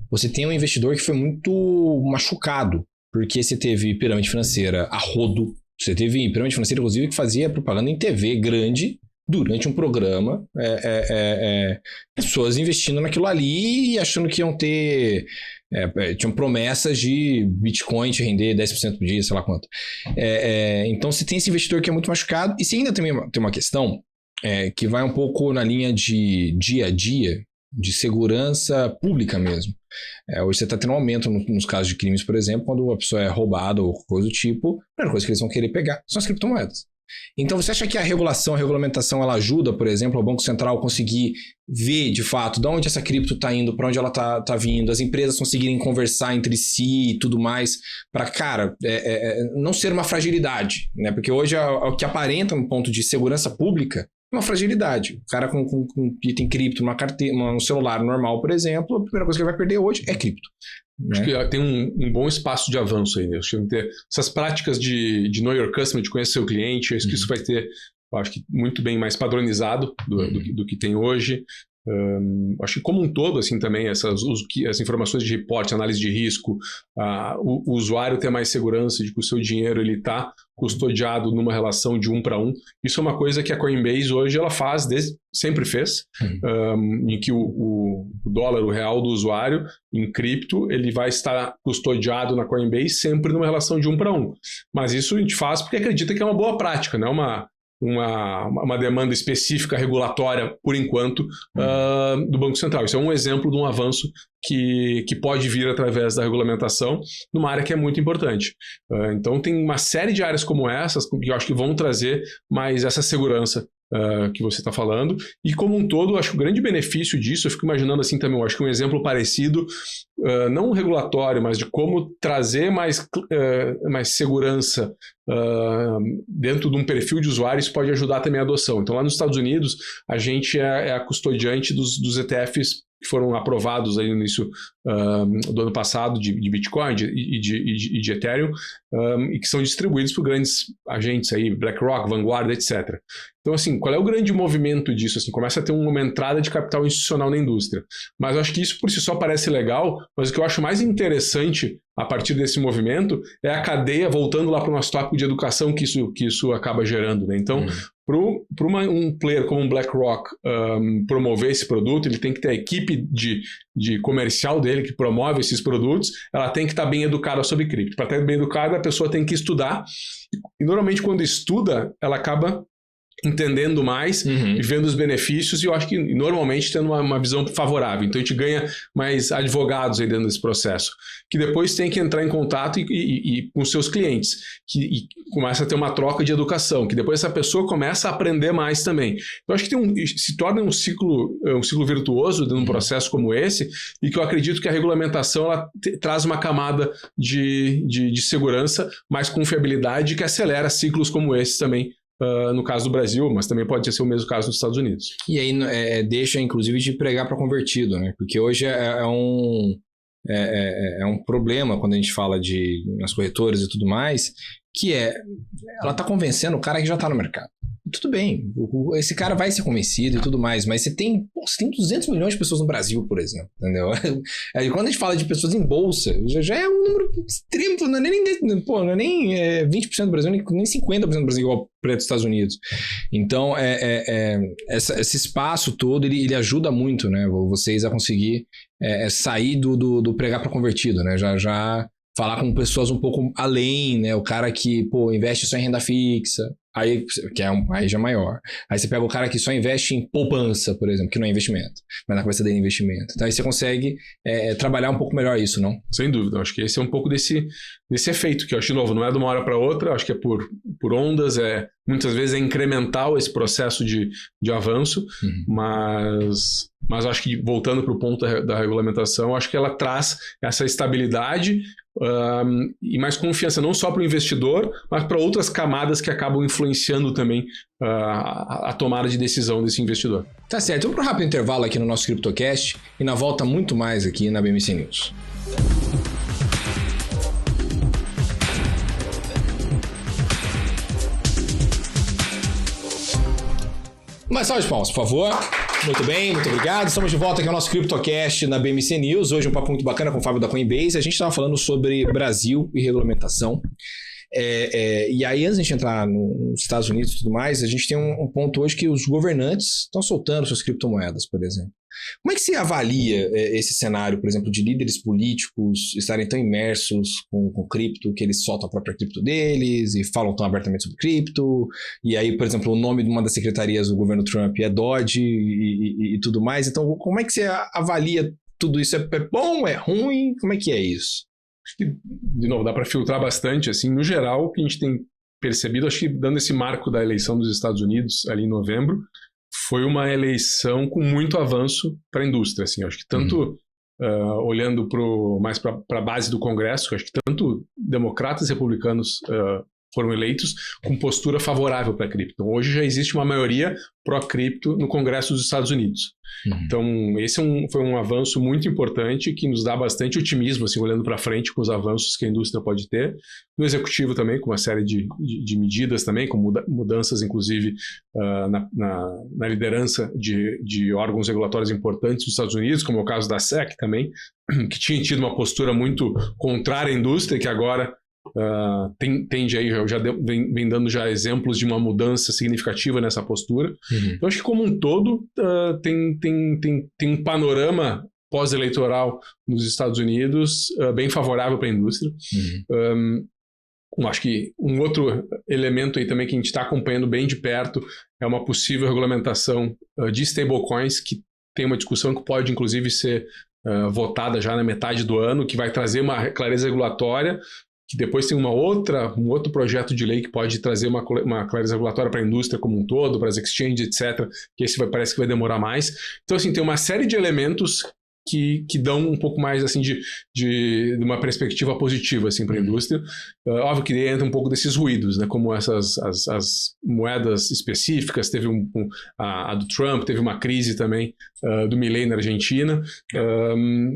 Speaker 1: você tem um investidor que foi muito machucado, porque você teve pirâmide financeira a rodo, você teve pirâmide financeira, inclusive, que fazia propaganda em TV grande durante um programa, pessoas investindo naquilo ali e achando que iam ter... tinham promessas de Bitcoin te render 10% por dia, sei lá quanto. Então você tem esse investidor que é muito machucado, e você ainda tem uma questão que vai um pouco na linha de dia a dia, de segurança pública mesmo. Hoje você está tendo um aumento nos casos de crimes, por exemplo, quando a pessoa é roubada ou coisa do tipo, a primeira coisa que eles vão querer pegar são as criptomoedas. Então, você acha que a regulamentação, ela ajuda, por exemplo, ao Banco Central conseguir ver, de fato, de onde essa cripto está indo, para onde ela está vindo, as empresas conseguirem conversar entre si e tudo mais, para, cara, não ser uma fragilidade, né? Porque hoje o que aparenta no ponto de segurança pública é uma fragilidade. O cara que tem cripto numa carteira, num celular normal, por exemplo, a primeira coisa que ele vai perder hoje é cripto.
Speaker 2: Acho que tem um bom espaço de avanço aí, né? Acho que vai ter essas práticas de know your customer, de conhecer o cliente, acho que isso vai ter, acho que muito bem mais padronizado do que tem hoje. Acho que como um todo, assim, também as informações de reporte, análise de risco, o usuário ter mais segurança de que o seu dinheiro ele está custodiado numa relação de 1 para 1. Isso é uma coisa que a Coinbase hoje ela faz, sempre fez, em que o dólar, o real do usuário em cripto, ele vai estar custodiado na Coinbase sempre numa relação de 1 para 1. Mas isso a gente faz porque acredita que é uma boa prática, não é uma demanda específica regulatória, por enquanto, do Banco Central. Isso é um exemplo de um avanço que pode vir através da regulamentação numa área que é muito importante. Então, tem uma série de áreas como essas que eu acho que vão trazer mais essa segurança que você está falando. E como um todo, eu acho que o grande benefício disso, eu fico imaginando assim também, eu acho que um exemplo parecido, não regulatório, mas de como trazer mais segurança dentro de um perfil de usuário, isso pode ajudar também a adoção. Então, lá nos Estados Unidos, a gente é a custodiante dos ETFs que foram aprovados aí no início do ano passado de Bitcoin e de Ethereum, e que são distribuídos por grandes agentes aí, BlackRock, Vanguard, etc. Então, assim, qual é o grande movimento disso? Assim, começa a ter uma entrada de capital institucional na indústria. Mas eu acho que isso por si só parece legal, mas o que eu acho mais interessante a partir desse movimento é a cadeia, voltando lá para o nosso tópico de educação que isso acaba gerando, né? Então, para um player como o BlackRock promover esse produto, ele tem que ter a equipe de comercial dele que promove esses produtos, ela tem que estar bem educada sobre cripto. Para estar bem educada, a pessoa tem que estudar, e normalmente quando estuda, ela acaba entendendo mais e vendo os benefícios, e eu acho que normalmente tendo uma visão favorável. Então a gente ganha mais advogados aí dentro desse processo, que depois tem que entrar em contato e com seus clientes, e começa a ter uma troca de educação, que depois essa pessoa começa a aprender mais também. Então acho que se torna um ciclo virtuoso dentro de um processo como esse, e que eu acredito que a regulamentação ela traz uma camada de segurança, mais confiabilidade, que acelera ciclos como esse também, no caso do Brasil, mas também pode ser o mesmo caso nos Estados Unidos.
Speaker 1: E aí deixa, inclusive, de pregar para convertido, né? Porque hoje é um problema quando a gente fala nas corretoras e tudo mais, que ela está convencendo o cara que já está no mercado. Tudo bem, esse cara vai ser convencido e tudo mais, mas você tem 200 milhões de pessoas no Brasil, por exemplo, entendeu? Quando a gente fala de pessoas em bolsa, já é um número extremo, não é nem 20% do Brasil, nem 50% do Brasil igual para os Estados Unidos. Então, esse espaço todo, ele ajuda muito, né, vocês a conseguir sair do pregar para convertido, né, já falar com pessoas um pouco além, né, o cara que, investe só em renda fixa, aí já é maior. Aí você pega o cara que só investe em poupança, por exemplo, que não é investimento, mas na cabeça dele é investimento. Então aí você consegue trabalhar um pouco melhor isso, não?
Speaker 2: Sem dúvida, eu acho que esse é um pouco desse efeito, que eu acho, de novo, não é de uma hora para outra, acho que é por ondas, muitas vezes é incremental esse processo de avanço, mas acho que, voltando para o ponto da regulamentação, acho que ela traz essa estabilidade e mais confiança, não só para o investidor, mas para outras camadas que acabam influenciando também a tomada de decisão desse investidor.
Speaker 1: Tá certo, vamos para um rápido intervalo aqui no nosso CryptoCast e na volta muito mais aqui na BMC News. Uma salva de palmas, por favor. Muito bem, muito obrigado. Estamos de volta aqui ao nosso CryptoCast na BMC News. Hoje um papo muito bacana com o Fábio da Coinbase. A gente estava falando sobre Brasil e regulamentação. E aí, antes de a gente entrar nos Estados Unidos e tudo mais, a gente tem um ponto hoje que os governantes estão soltando suas criptomoedas, por exemplo. Como é que você avalia esse cenário, por exemplo, de líderes políticos estarem tão imersos com cripto, que eles soltam a própria cripto deles e falam tão abertamente sobre cripto, e aí, por exemplo, o nome de uma das secretarias do governo Trump é Doge e tudo mais. Então, como é que você avalia tudo isso? É bom, é ruim? Como é que é isso?
Speaker 2: Acho que, de novo, dá para filtrar bastante. Assim, no geral, o que a gente tem percebido, acho que dando esse marco da eleição dos Estados Unidos ali em novembro, foi uma eleição com muito avanço para a indústria. Assim, acho que tanto olhando mais para a base do Congresso, acho que tanto democratas e republicanos foram eleitos com postura favorável para a cripto. Então, hoje já existe uma maioria pró-cripto no Congresso dos Estados Unidos. Então, esse foi um avanço muito importante que nos dá bastante otimismo, assim, olhando para frente com os avanços que a indústria pode ter. No executivo também, com uma série de medidas também, com mudanças, inclusive, na liderança de órgãos regulatórios importantes dos Estados Unidos, como é o caso da SEC também, que tinha tido uma postura muito contrária à indústria, que agora tende aí, vem dando já exemplos de uma mudança significativa nessa postura. Então, acho que como um todo tem um panorama pós-eleitoral nos Estados Unidos bem favorável para a indústria. Acho que um outro elemento aí também que a gente está acompanhando bem de perto é uma possível regulamentação de stablecoins, que tem uma discussão que pode inclusive ser votada já na metade do ano, que vai trazer uma clareza regulatória, que depois tem um outro projeto de lei que pode trazer uma clareza regulatória para a indústria como um todo, para as exchanges, etc., que esse parece que vai demorar mais. Então, assim, tem uma série de elementos que dão um pouco mais, assim, de uma perspectiva positiva, assim, para a indústria. Óbvio que entra um pouco desses ruídos, né, como as moedas específicas, teve a do Trump, teve uma crise também do Milei na Argentina,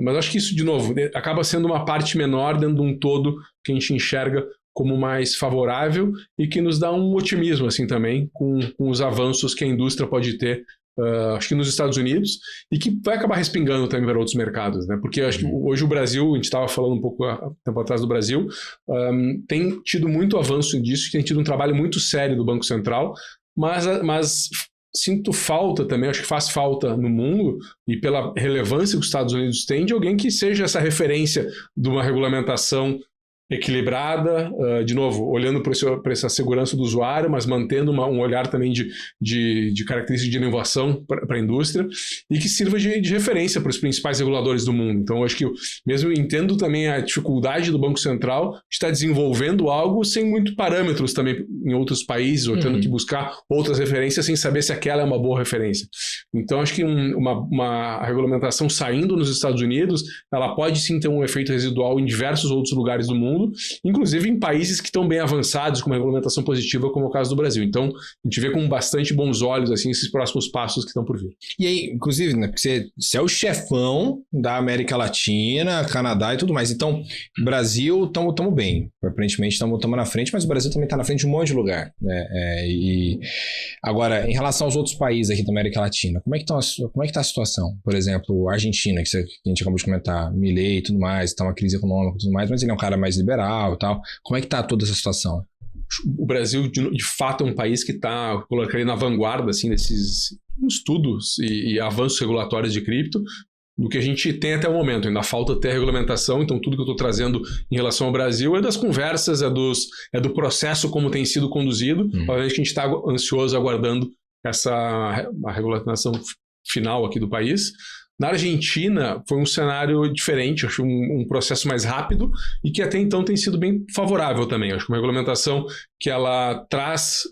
Speaker 2: mas acho que isso, de novo, acaba sendo uma parte menor dentro de um todo que a gente enxerga como mais favorável e que nos dá um otimismo, assim, também, com os avanços que a indústria pode ter, acho que nos Estados Unidos, e que vai acabar respingando também para outros mercados, né? Porque acho que hoje o Brasil, a gente estava falando um pouco há tempo atrás do Brasil, tem tido muito avanço disso, tem tido um trabalho muito sério do Banco Central, mas sinto falta também, acho que faz falta no mundo, e pela relevância que os Estados Unidos têm, de alguém que seja essa referência de uma regulamentação equilibrada, de novo, olhando para essa segurança do usuário, mas mantendo um olhar também de características de inovação para a indústria e que sirva de referência para os principais reguladores do mundo. Então, eu acho que mesmo entendo também a dificuldade do Banco Central de estar desenvolvendo algo sem muito parâmetros também em outros países, ou tendo que buscar outras referências sem saber se aquela é uma boa referência. Então, acho que uma regulamentação saindo nos Estados Unidos, ela pode sim ter um efeito residual em diversos outros lugares do mundo, inclusive em países que estão bem avançados com uma regulamentação positiva, como é o caso do Brasil. Então, a gente vê com bastante bons olhos assim, esses próximos passos que estão por vir.
Speaker 1: E aí, inclusive, né, porque você é o chefão da América Latina, Canadá e tudo mais. Então, Brasil, estamos bem. Aparentemente, estamos na frente, mas o Brasil também está na frente de um monte de lugar. Né? E agora, em relação aos outros países aqui da América Latina, como é que está a situação? Por exemplo, a Argentina, que a gente acabou de comentar, Milei e tudo mais, está uma crise econômica e tudo mais, mas ele é um cara mais liberal e tal. Como é que está toda essa situação?
Speaker 2: O Brasil, de fato, é um país que está, colocaria na vanguarda assim, desses estudos e avanços regulatórios de cripto, do que a gente tem até o momento. Ainda falta ter a regulamentação, então tudo que eu estou trazendo em relação ao Brasil é das conversas, é do processo como tem sido conduzido. Obviamente que a gente está ansioso aguardando a regulamentação final aqui do país. Na Argentina, foi um cenário diferente, acho um processo mais rápido e que até então tem sido bem favorável também. Acho que uma regulamentação que ela traz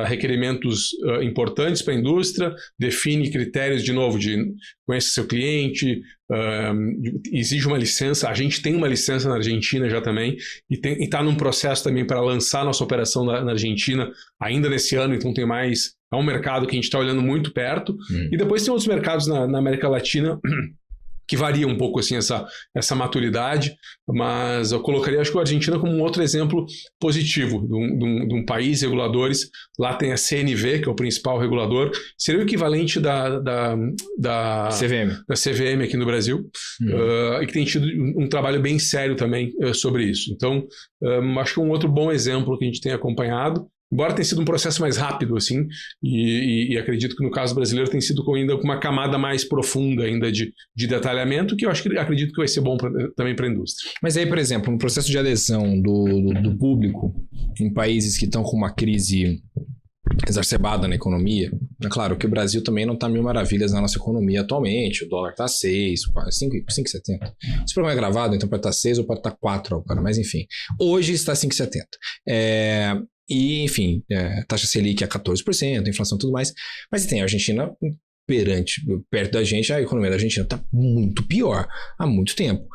Speaker 2: requerimentos importantes para a indústria, define critérios, de novo, de conhece seu cliente, exige uma licença. A gente tem uma licença na Argentina já também e está num processo também para lançar nossa operação na Argentina ainda nesse ano, então tem mais... É um mercado que a gente está olhando muito perto. E depois tem outros mercados na América Latina que varia um pouco assim, essa maturidade, mas eu colocaria, acho que a Argentina como um outro exemplo positivo de um país, reguladores. Lá tem a CNV, que é o principal regulador, seria o equivalente da CVM aqui no Brasil, e que tem tido um trabalho bem sério também sobre isso. Então, acho que um outro bom exemplo que a gente tem acompanhado, embora tenha sido um processo mais rápido, assim, e acredito que no caso brasileiro tem sido ainda com uma camada mais profunda ainda de detalhamento, que eu acredito que vai ser bom também para a indústria.
Speaker 1: Mas aí, por exemplo, no processo de adesão do público em países que estão com uma crise exacerbada na economia, é claro que o Brasil também não está mil maravilhas na nossa economia atualmente, o dólar está 6, quase 5,70. Esse programa é gravado, então pode estar 6 ou pode estar 4 agora, mas enfim. Hoje está 5,70. E, enfim, taxa Selic é 14%, inflação e tudo mais. Mas tem a Argentina perto da gente, a economia da Argentina está muito pior há muito tempo.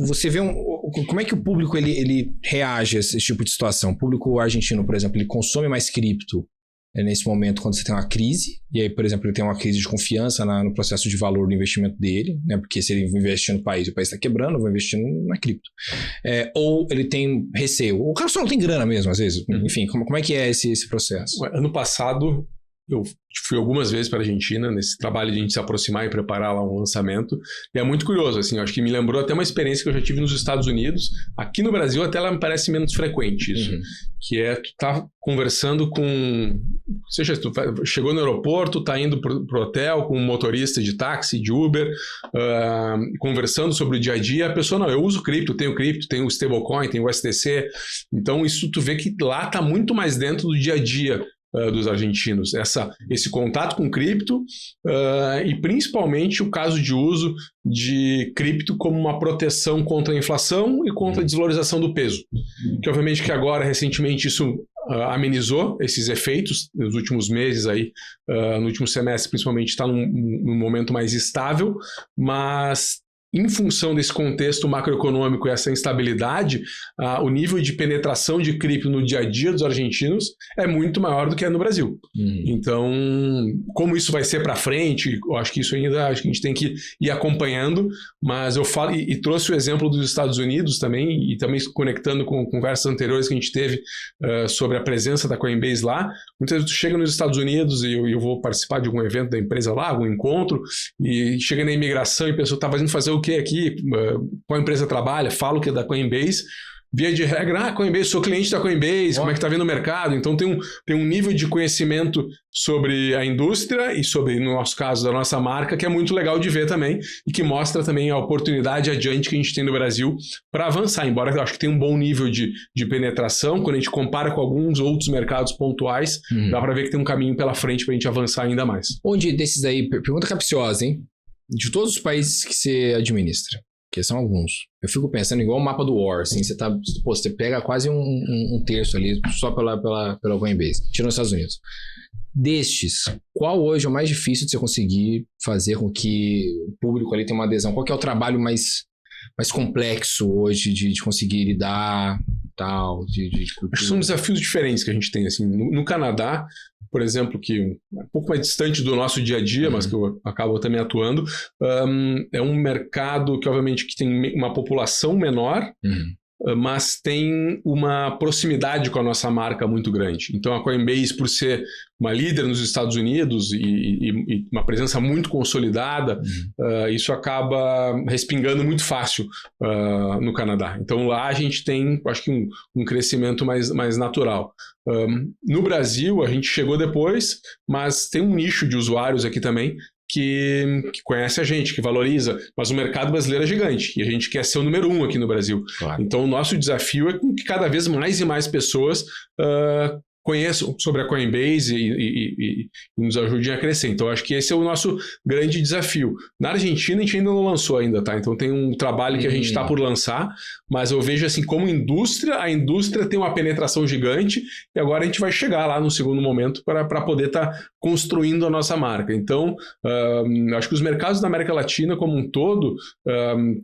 Speaker 1: Você vê como é que o público ele reage a esse tipo de situação? O público argentino, por exemplo, ele consome mais cripto nesse momento quando você tem uma crise, e aí, por exemplo, ele tem uma crise de confiança no processo de valor do investimento dele, né? Porque se ele investir no país, o país está quebrando, eu vou investir na cripto. Ou ele tem receio. O cara só não tem grana mesmo, às vezes. Enfim, como é que é esse processo?
Speaker 2: Ano passado, eu fui algumas vezes para a Argentina, nesse trabalho de a gente se aproximar e preparar lá um lançamento. E é muito curioso, assim, acho que me lembrou até uma experiência que eu já tive nos Estados Unidos. Aqui no Brasil até ela me parece menos frequente isso. Que é tu tá conversando com... Seja, tu chegou no aeroporto, tá indo pro hotel com um motorista de táxi, de Uber, conversando sobre o dia a dia. A pessoa, não, eu uso cripto, tenho o stablecoin, tenho o USDC. Então isso tu vê que lá tá muito mais dentro do dia a dia dos argentinos, esse contato com cripto e principalmente o caso de uso de cripto como uma proteção contra a inflação e contra a desvalorização do peso, que obviamente que agora recentemente isso amenizou esses efeitos nos últimos meses aí, no último semestre principalmente está num momento mais estável, mas em função desse contexto macroeconômico e essa instabilidade, o nível de penetração de cripto no dia a dia dos argentinos é muito maior do que é no Brasil. Então, como isso vai ser para frente, eu acho que isso ainda acho que a gente tem que ir acompanhando, mas eu falo e trouxe o exemplo dos Estados Unidos também, e também conectando com conversas anteriores que a gente teve sobre a presença da Coinbase lá. Muitas vezes tu chega nos Estados Unidos e eu vou participar de algum evento da empresa lá, algum encontro, e chega na imigração e a pessoa está fazendo fazer o que aqui, qual empresa trabalha, falo que é da Coinbase, via de regra, Coinbase, sou cliente da Coinbase, como é que tá vendo o mercado? Então tem um nível de conhecimento sobre a indústria e sobre, no nosso caso, da nossa marca, que é muito legal de ver também e que mostra também a oportunidade adiante que a gente tem no Brasil para avançar, embora eu acho que tem um bom nível de penetração, quando a gente compara com alguns outros mercados pontuais, dá para ver que tem um caminho pela frente para a gente avançar ainda mais.
Speaker 1: Onde desses aí, pergunta capciosa, hein? De todos os países que você administra, que são alguns, eu fico pensando igual o mapa do War, assim, você pega quase um terço ali só pela Coinbase, tirando os Estados Unidos. Destes, qual hoje é o mais difícil de você conseguir fazer com que o público ali tenha uma adesão? Qual que é o trabalho mais complexo hoje de conseguir lidar, tal,
Speaker 2: Acho que são desafios diferentes que a gente tem, assim, no Canadá, por exemplo, que é um pouco mais distante do nosso dia a dia, mas que eu acabo também atuando, é um mercado que, obviamente, que tem uma população menor, mas tem uma proximidade com a nossa marca muito grande. Então, a Coinbase, por ser uma líder nos Estados Unidos e uma presença muito consolidada, isso acaba respingando muito fácil no Canadá. Então, lá a gente tem, acho que, um crescimento mais natural. No Brasil, a gente chegou depois, mas tem um nicho de usuários aqui também que conhece a gente, que valoriza, mas o mercado brasileiro é gigante e a gente quer ser o número 1 aqui no Brasil. Claro. Então, o nosso desafio é que cada vez mais e mais pessoas conheçam sobre a Coinbase e nos ajudem a crescer. Então, acho que esse é o nosso grande desafio. Na Argentina, a gente ainda não lançou ainda, tá? Então, tem um trabalho que a gente está por lançar, mas eu vejo assim, como indústria, a indústria tem uma penetração gigante e agora a gente vai chegar lá no segundo momento para poder estar construindo a nossa marca. Então, acho que os mercados da América Latina como um todo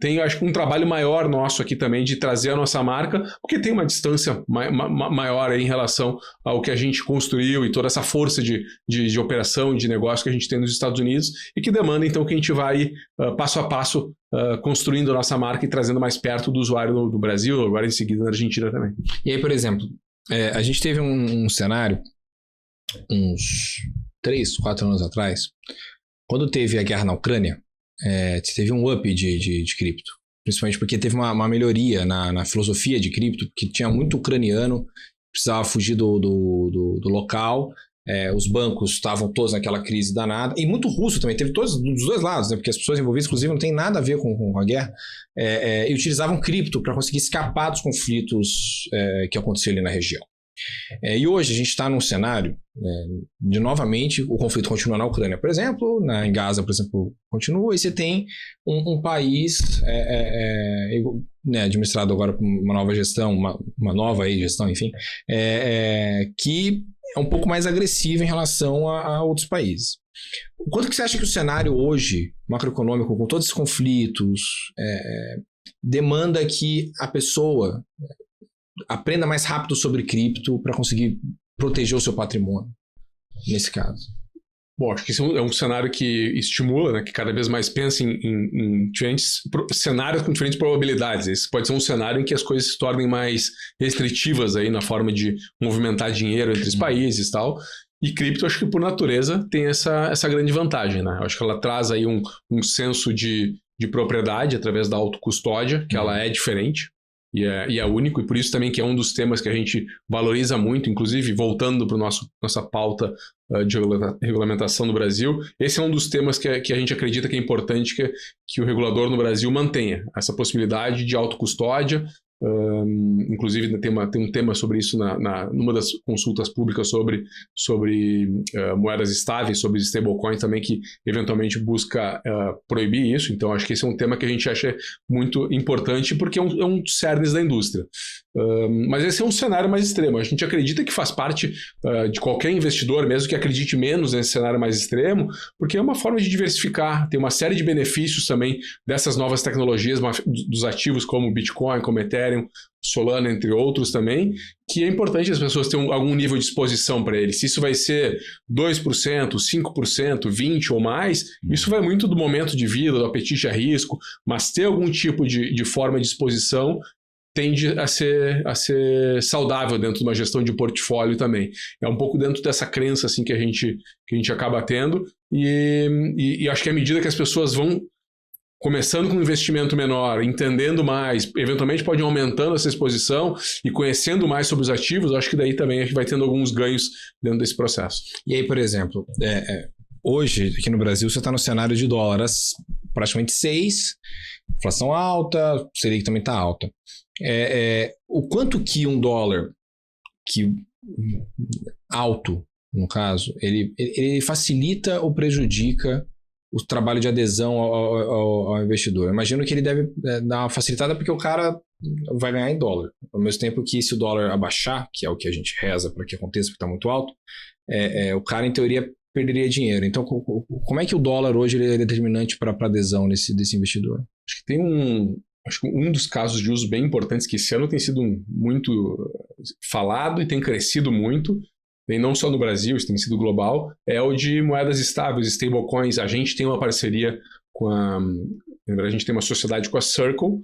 Speaker 2: tem, acho que, um trabalho maior nosso aqui também de trazer a nossa marca, porque tem uma distância maior aí em relação ao que a gente construiu e toda essa força de operação, de negócio que a gente tem nos Estados Unidos e que demanda, então, que a gente vai passo a passo construindo a nossa marca e trazendo mais perto do usuário no Brasil, agora em seguida na Argentina também.
Speaker 1: E aí, por exemplo, a gente teve um cenário uns 3, 4 anos atrás, quando teve a guerra na Ucrânia, teve um up de cripto, principalmente porque teve uma melhoria na filosofia de cripto, porque tinha muito ucraniano, precisava fugir do local, os bancos estavam todos naquela crise danada, e muito russo também, teve todos dos dois lados, né, porque as pessoas envolvidas, inclusive, não tem nada a ver com a guerra, e utilizavam cripto para conseguir escapar dos conflitos que aconteciam ali na região. E hoje a gente está num cenário de, novamente, o conflito continua na Ucrânia, por exemplo, em Gaza, por exemplo, continua, e você tem um país administrado agora por uma nova gestão, uma nova gestão, enfim, que é um pouco mais agressiva em relação a outros países. O quanto que você acha que o cenário hoje, macroeconômico, com todos esses conflitos, demanda que a pessoa aprenda mais rápido sobre cripto para conseguir proteger o seu patrimônio, nesse caso?
Speaker 2: Bom, acho que esse é um cenário que estimula, né, que cada vez mais pense em diferentes cenários com diferentes probabilidades. Esse pode ser um cenário em que as coisas se tornem mais restritivas aí na forma de movimentar dinheiro entre os países e tal. E cripto, acho que por natureza tem essa grande vantagem, né? Acho que ela traz aí um senso de propriedade através da autocustódia, que ela é diferente. E é único, e por isso também que é um dos temas que a gente valoriza muito, inclusive voltando para nossa pauta de regulamentação no Brasil, esse é um dos temas que a gente acredita que é importante que o regulador no Brasil mantenha, essa possibilidade de autocustódia. Inclusive tem um tema sobre isso numa das consultas públicas sobre moedas estáveis, sobre stablecoins também, que eventualmente busca proibir isso. Então acho que esse é um tema que a gente acha muito importante porque é um dos cernes da indústria. Mas esse é um cenário mais extremo. A gente acredita que faz parte de qualquer investidor, mesmo que acredite menos nesse cenário mais extremo, porque é uma forma de diversificar, tem uma série de benefícios também dessas novas tecnologias, dos ativos como Bitcoin, como Ethereum, Solana, entre outros também, que é importante as pessoas terem algum nível de exposição para eles. Se isso vai ser 2%, 5%, 20% ou mais, isso vai muito do momento de vida, do apetite a risco, mas ter algum tipo de forma de exposição tende a ser saudável dentro de uma gestão de portfólio também. É um pouco dentro dessa crença assim, que a gente acaba tendo e acho que à medida que as pessoas vão começando com um investimento menor, entendendo mais, eventualmente pode ir aumentando essa exposição e conhecendo mais sobre os ativos, acho que daí também a gente vai tendo alguns ganhos dentro desse processo.
Speaker 1: E aí, por exemplo, hoje, aqui no Brasil, você está no cenário de dólares praticamente 6, inflação alta, Selic também está alta. O quanto que um dólar alto, no caso, ele facilita ou prejudica o trabalho de adesão ao investidor? Eu imagino que ele deve dar uma facilitada porque o cara vai ganhar em dólar. Ao mesmo tempo que se o dólar abaixar, que é o que a gente reza para que aconteça, porque está muito alto, o cara, em teoria, perderia dinheiro. Então, como é que o dólar hoje ele é determinante para a adesão desse investidor?
Speaker 2: Acho que um dos casos de uso bem importantes que esse ano tem sido muito falado e tem crescido muito, e não só no Brasil, isso tem sido global, é o de moedas estáveis, stablecoins. A gente tem uma parceria com a gente tem uma sociedade com a Circle,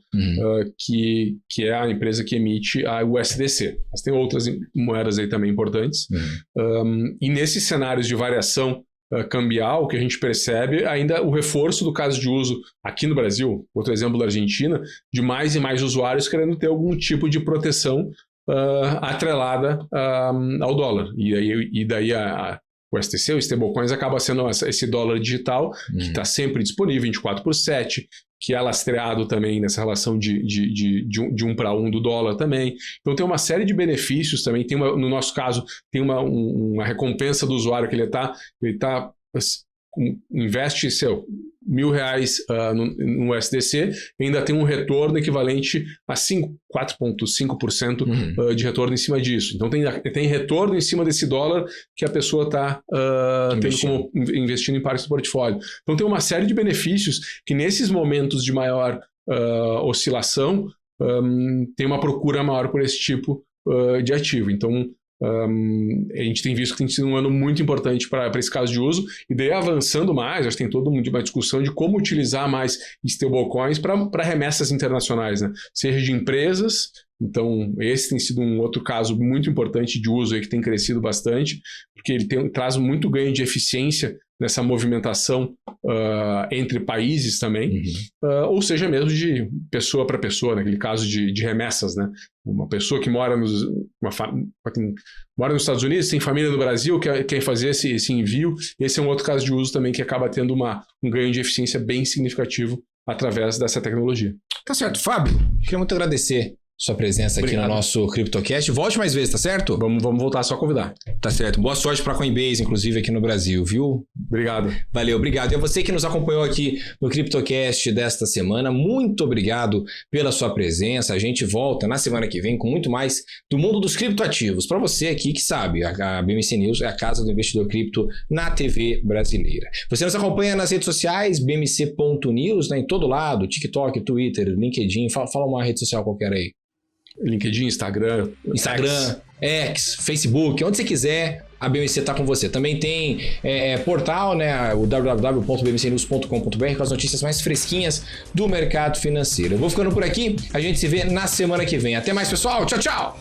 Speaker 2: que é a empresa que emite a USDC. Mas tem outras moedas aí também importantes. E nesses cenários de variação cambial, que a gente percebe ainda o reforço do caso de uso aqui no Brasil, outro exemplo da Argentina, de mais e mais usuários querendo ter algum tipo de proteção atrelada ao dólar. E daí o STC, o stablecoins, acaba sendo esse dólar digital que está sempre disponível, 24/7, que é lastreado também nessa relação de 1 para 1 do dólar também. Então tem uma série de benefícios também. No nosso caso, tem uma recompensa do usuário que ele investe R$1.000 no USDC e ainda tem um retorno equivalente a 4,5% de retorno em cima disso. Então tem retorno em cima desse dólar que a pessoa está investindo em parte do portfólio. Então tem uma série de benefícios que nesses momentos de maior oscilação tem uma procura maior por esse tipo de ativo. Então a gente tem visto que tem sido um ano muito importante para esse caso de uso, e daí avançando mais, acho que tem toda uma discussão de como utilizar mais stablecoins para remessas internacionais, né? Seja de empresas. Então esse tem sido um outro caso muito importante de uso aí, que tem crescido bastante, porque ele traz muito ganho de eficiência nessa movimentação entre países também, ou seja mesmo de pessoa para pessoa, naquele caso de remessas, né? Uma pessoa que mora nos Estados Unidos, tem família no Brasil, quer fazer esse envio. Esse é um outro caso de uso também que acaba tendo um ganho de eficiência bem significativo através dessa tecnologia.
Speaker 1: Tá certo. Fábio, queria muito agradecer sua presença aqui no nosso CryptoCast. Volte mais vezes, tá certo?
Speaker 2: Vamos voltar, só convidar.
Speaker 1: Tá certo. Boa sorte para a Coinbase, inclusive, aqui no Brasil, viu?
Speaker 2: Obrigado.
Speaker 1: Valeu, obrigado. E a você que nos acompanhou aqui no CryptoCast desta semana, muito obrigado pela sua presença. A gente volta na semana que vem com muito mais do mundo dos criptoativos. Para você aqui que sabe, a BMC News é a casa do investidor cripto na TV brasileira. Você nos acompanha nas redes sociais, bmc.news, né, em todo lado, TikTok, Twitter, LinkedIn. Fala uma rede social qualquer aí.
Speaker 2: LinkedIn, Instagram,
Speaker 1: X, Facebook, onde você quiser, a BMC está com você. Também tem portal, né, o www.bmcnews.com.br, com as notícias mais fresquinhas do mercado financeiro. Eu vou ficando por aqui, a gente se vê na semana que vem. Até mais, pessoal. Tchau, tchau!